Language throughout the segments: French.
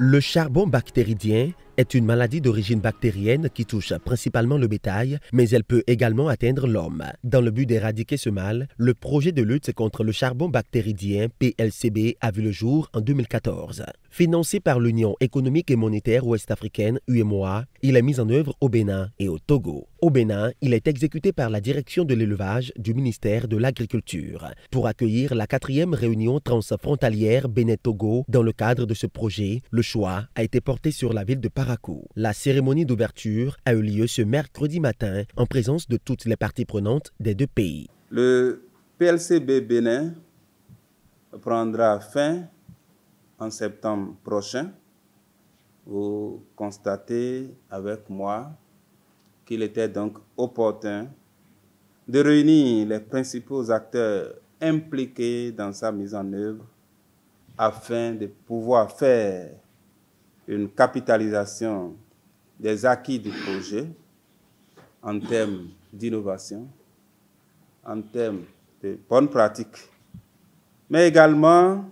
Le charbon bactéridien est une maladie d'origine bactérienne qui touche principalement le bétail, mais elle peut également atteindre l'homme. Dans le but d'éradiquer ce mal, le projet de lutte contre le charbon bactéridien PLCB a vu le jour en 2014. Financé par l'Union économique et monétaire ouest-africaine UEMOA, il est mis en œuvre au Bénin et au Togo. Au Bénin, il est exécuté par la direction de l'élevage du ministère de l'Agriculture. Pour accueillir la 4e réunion transfrontalière Bénin-Togo dans le cadre de ce projet, le choix a été porté sur la ville de Parakou. La cérémonie d'ouverture a eu lieu ce mercredi matin en présence de toutes les parties prenantes des deux pays. Le PLCB Bénin prendra fin en septembre prochain. Vous constatez avec moi qu'il était donc opportun de réunir les principaux acteurs impliqués dans sa mise en œuvre afin de pouvoir faire une capitalisation des acquis du projet en termes d'innovation, en termes de bonnes pratiques, mais également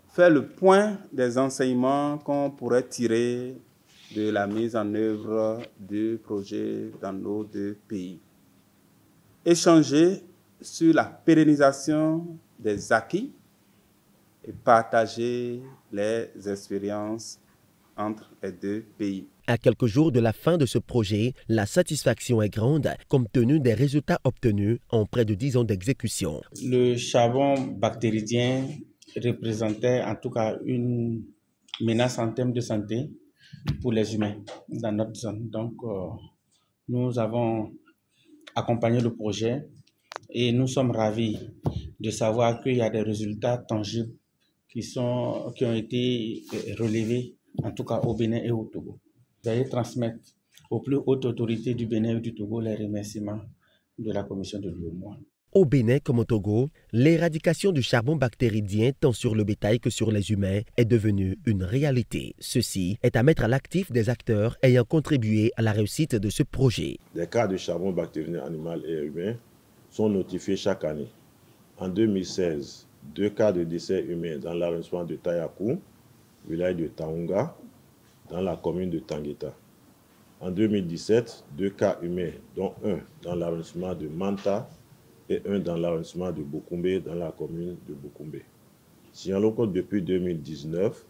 faire le point des enseignements qu'on pourrait tirer de la mise en œuvre du projet dans nos deux pays. Échanger sur la pérennisation des acquis et partager les expériences entre les deux pays. À quelques jours de la fin de ce projet, la satisfaction est grande compte tenu des résultats obtenus en près de 10 ans d'exécution. Le charbon bactéridien représentait en tout cas une menace en termes de santé pour les humains dans notre zone. Donc, nous avons accompagné le projet et nous sommes ravis de savoir qu'il y a des résultats tangibles qui ont été relevés, en tout cas au Bénin et au Togo. Veuillez transmettre aux plus hautes autorités du Bénin et du Togo les remerciements de la commission de l'UEMOA. Au Bénin comme au Togo, l'éradication du charbon bactéridien tant sur le bétail que sur les humains est devenue une réalité. Ceci est à mettre à l'actif des acteurs ayant contribué à la réussite de ce projet. Des cas de charbon bactérien animal et humain sont notifiés chaque année. En 2016, 2 cas de décès humains dans l'arrondissement de Tayakou, village de Taonga, dans la commune de Tangueta. En 2017, 2 cas humains, dont un dans l'arrondissement de Manta et un dans l'arrondissement de Bokoumbe, dans la commune de Bokoumbe. Signalons que depuis 2019,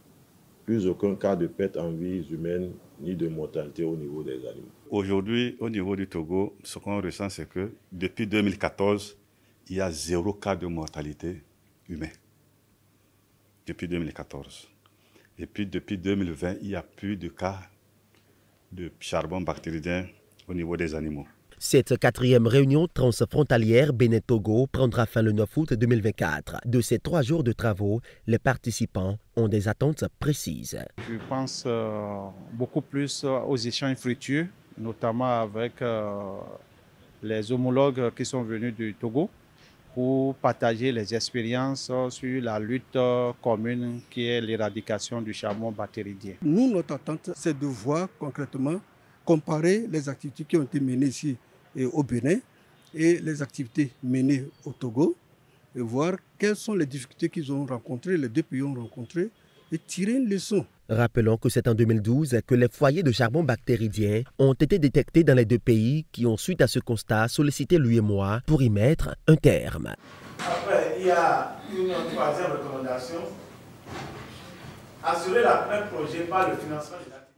plus aucun cas de perte en vie humaine ni de mortalité au niveau des animaux. Aujourd'hui, au niveau du Togo, ce qu'on ressent, c'est que depuis 2014, il y a 0 cas de mortalité humaine. Depuis 2014. Et puis depuis 2020, il n'y a plus de cas de charbon bactéridien au niveau des animaux. Cette 4e réunion transfrontalière Bénin-Togo prendra fin le 9 août 2024. De ces 3 jours de travaux, les participants ont des attentes précises. Je pense beaucoup plus aux échanges fructueux, notamment avec les homologues qui sont venus du Togo pour partager les expériences sur la lutte commune qui est l'éradication du charbon bactéridien. Nous, notre attente, c'est de voir concrètement, comparer les activités qui ont été menées ici au Bénin et les activités menées au Togo et voir quelles sont les difficultés qu'ils ont rencontrées, les deux pays ont rencontrées et tirer une leçon. Rappelons que c'est en 2012 que les foyers de charbon bactéridien ont été détectés dans les deux pays qui ont, suite à ce constat, sollicité l'UEMOA pour y mettre un terme. Après, il y a une 3e recommandation, assurer la pleine projet par le financement de l'activité.